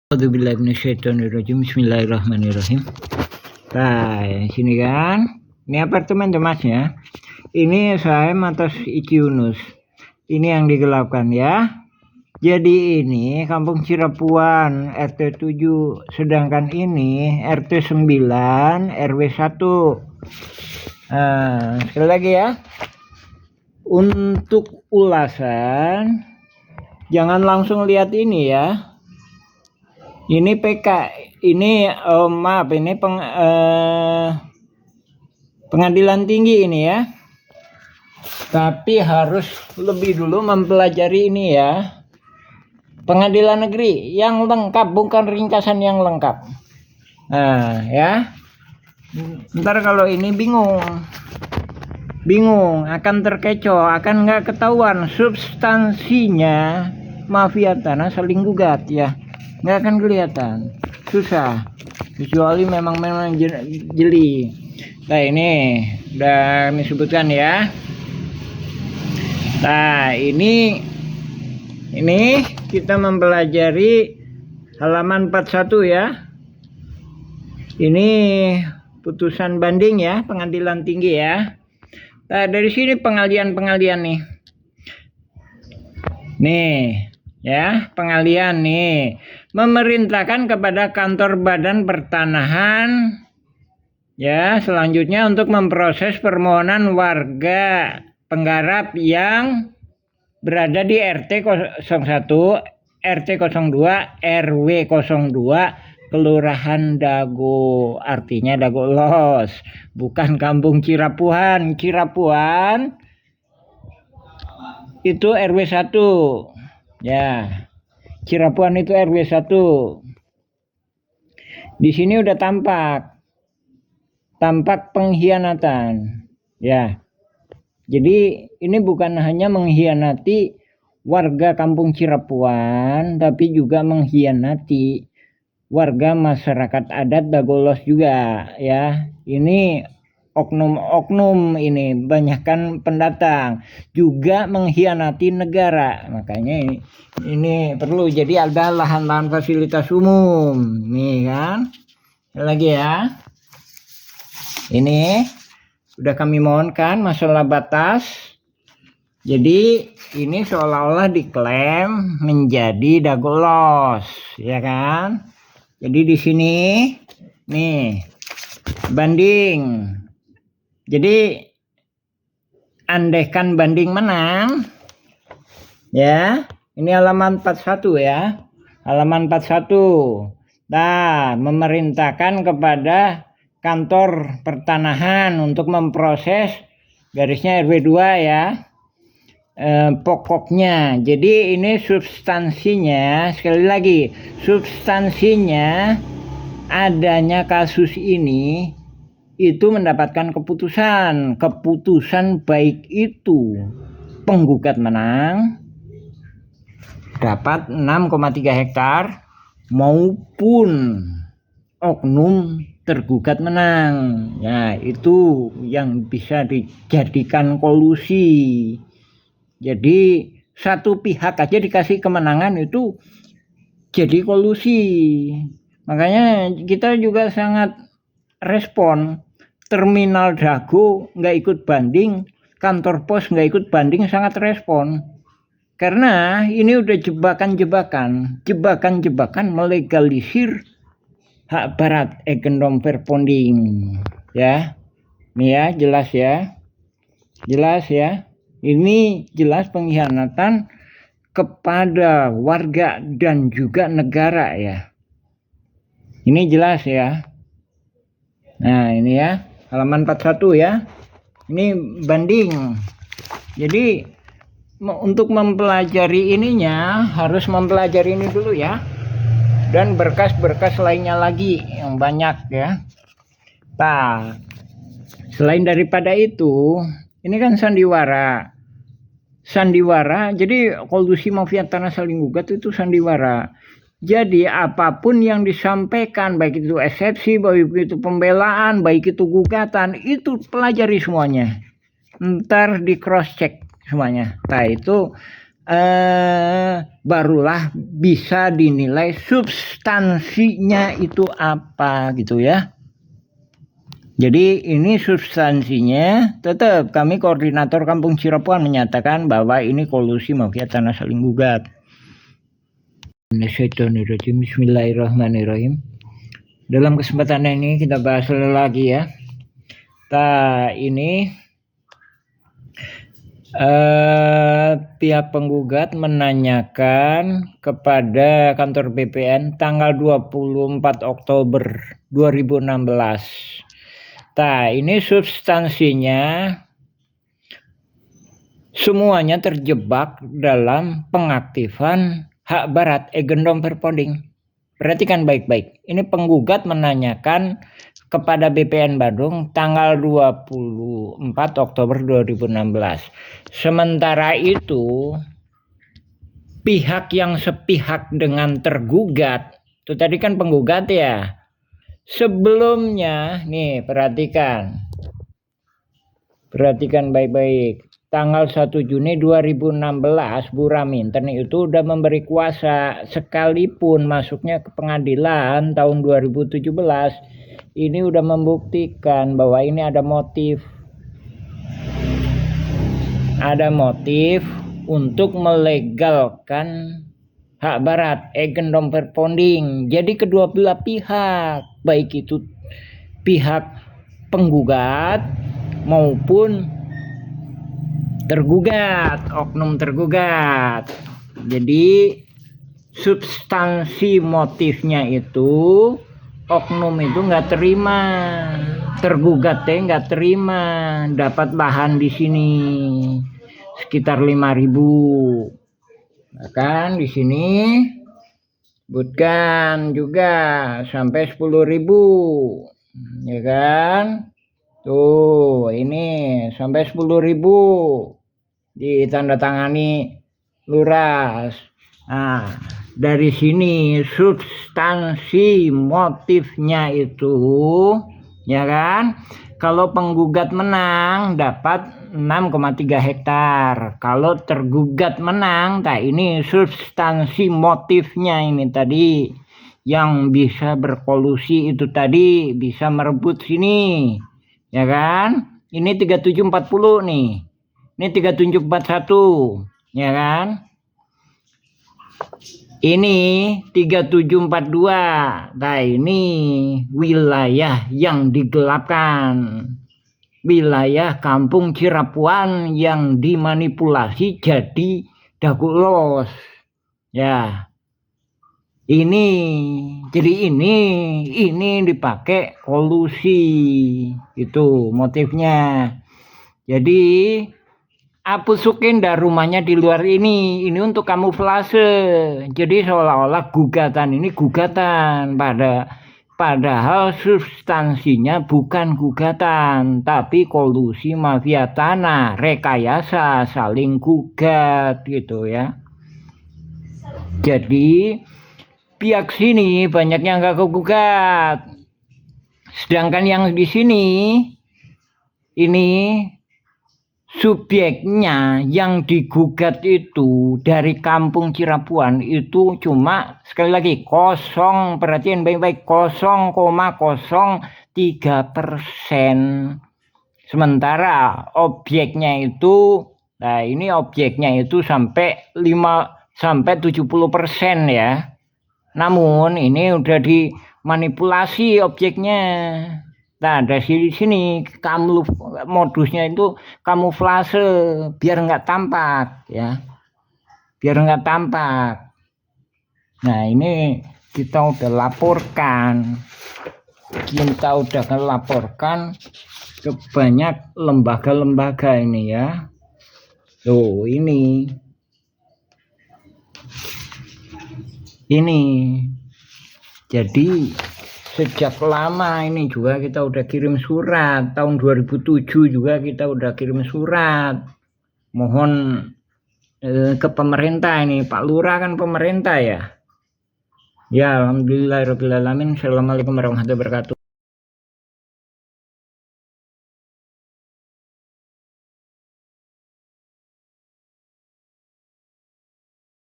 A'udzubillahiminasyaitonirrajim. Bismillahirrahmanirrahim. Nah, sini kan. Ini apartemen Masnya. Ini Sahem atas Iki Yunus. Ini yang digelapkan ya. Jadi ini Kampung Cirapuan RT 7, sedangkan ini RT 9 RW 1. Nah, sekali lagi ya. Untuk ulasan jangan langsung lihat ini ya. Ini PK, ini maaf, ini pengadilan tinggi ini ya. Tapi harus lebih dulu mempelajari ini ya. Pengadilan negeri yang lengkap, bukan ringkasan yang lengkap. Nah ya. Ntar kalau ini bingung, akan terkecoh, akan nggak ketahuan substansinya mafia tanah saling gugat ya. Nggak akan kelihatan, susah, kecuali memang jeli. Nah ini udah disebutkan ya. Nah ini kita mempelajari halaman 41 ya. Ini putusan banding ya, pengadilan tinggi ya. Nah dari sini pengalian nih. Nih ya, pengalian nih. Memerintahkan kepada kantor badan pertanahan ya selanjutnya untuk memproses permohonan warga penggarap yang berada di RT 01, RT 02, RW 02 Kelurahan Dago, artinya Dago Los, bukan Kampung Cirapuan. Cirapuan itu RW 1 ya. Cirapuan itu RW 1. Di sini udah tampak pengkhianatan ya. Jadi ini bukan hanya mengkhianati warga Kampung Cirapuan, tapi juga mengkhianati warga masyarakat adat Dagolos juga ya. Ini oknum ini banyakkan pendatang, juga mengkhianati negara. Makanya ini perlu. Jadi ada lahan-lahan fasilitas umum nih kan. Lagi ya, ini sudah kami mohonkan masalah batas. Jadi ini seolah-olah diklaim menjadi Dagolos ya kan. Jadi di sini nih banding. Jadi andaikan banding menang ya, ini halaman 41 ya, halaman 41. Nah, memerintahkan kepada kantor pertanahan untuk memproses garisnya RW 2 ya, pokoknya. Jadi ini substansinya, sekali lagi substansinya adanya kasus ini itu mendapatkan keputusan baik itu penggugat menang dapat 6,3 hektar maupun oknum tergugat menang ya, itu yang bisa dijadikan kolusi. Jadi satu pihak aja dikasih kemenangan itu jadi kolusi. Makanya kita juga sangat respon. Terminal Dago nggak ikut banding, kantor pos nggak ikut banding, sangat respon. Karena ini udah jebakan melegalisir hak barat egendom perponding ya. Ini ya, jelas ya. Ini jelas pengkhianatan kepada warga dan juga negara ya. Ini jelas ya. Nah ini ya, halaman 41 ya. Ini banding. Jadi untuk mempelajari ininya harus mempelajari ini dulu ya. Dan berkas-berkas lainnya lagi yang banyak ya. Nah, selain daripada itu, ini kan sandiwara. Jadi kolusi mafia tanah saling gugat itu sandiwara. Jadi apapun yang disampaikan, baik itu eksepsi, baik itu pembelaan, baik itu gugatan, itu pelajari semuanya. Ntar di cross check semuanya. Nah itu barulah bisa dinilai substansinya itu apa gitu ya. Jadi ini substansinya tetap kami koordinator Kampung Cirepuan menyatakan bahwa ini kolusi mafia tanah saling gugat. Bismillahirrahmanirrahim. Dalam kesempatan ini kita bahas lagi ya. Ini pihak penggugat menanyakan kepada kantor BPN tanggal 24 Oktober 2016. Ini substansinya semuanya terjebak dalam pengaktifan hak barat Egendom Perponding. Perhatikan baik-baik. Ini penggugat menanyakan kepada BPN Bandung tanggal 24 Oktober 2016. Sementara itu pihak yang sepihak dengan tergugat, itu tadi kan penggugat ya. Sebelumnya nih perhatikan baik-baik. Tanggal 1 Juni 2016 Bu Raminten itu udah memberi kuasa, sekalipun masuknya ke pengadilan tahun 2017 ini udah membuktikan bahwa ini ada motif untuk melegalkan hak barat Egendom Perponding. Jadi kedua belah pihak, baik itu pihak penggugat maupun tergugat, oknum tergugat. Jadi substansi motifnya itu oknum itu nggak terima, tergugat nggak terima dapat lahan di sini sekitar 5.000. Bahkan di sini sebutkan juga sampai 10.000, ya kan? Tuh, ini sampai 10.000 ditandatangani lurah. Nah, dari sini substansi motifnya itu, ya kan? Kalau penggugat menang dapat 6,3 hektar. Kalau tergugat menang, ini substansi motifnya ini tadi yang bisa berkolusi itu tadi bisa merebut sini. Ya kan? Ini 3740 nih. Ini 3741, ya kan? Ini 3742. Ini wilayah yang digelapkan. Wilayah Kampung Cirepuan yang dimanipulasi jadi dagulos. Ya. Jadi ini dipakai kolusi itu motifnya. Jadi apusukin dah rumahnya di luar ini untuk kamuflase. Jadi seolah-olah gugatan ini gugatan padahal substansinya bukan gugatan tapi kolusi mafia tanah, rekayasa saling gugat gitu ya. Jadi pihak sini banyaknya nggak kegugat, sedangkan yang di sini ini subjeknya yang digugat itu dari Kampung Cirepuan itu cuma sekali lagi kosong, perhatian baik-baik, 0,03%. Sementara objeknya itu, ini objeknya itu sampai 70% ya. Namun ini udah dimanipulasi objeknya. Nah, dari sini modusnya itu kamuflase biar nggak tampak ya. Biar nggak tampak. Nah, ini kita udah laporkan. Kita udah laporkan ke banyak lembaga-lembaga ini ya. Tuh, ini. Jadi sejak lama ini juga kita udah kirim surat, tahun 2007 juga kita udah kirim surat mohon ke pemerintah ini. Pak Lurah kan pemerintah ya. Ya, alhamdulillahirabbil alamin. Assalamualaikum warahmatullahi wabarakatuh.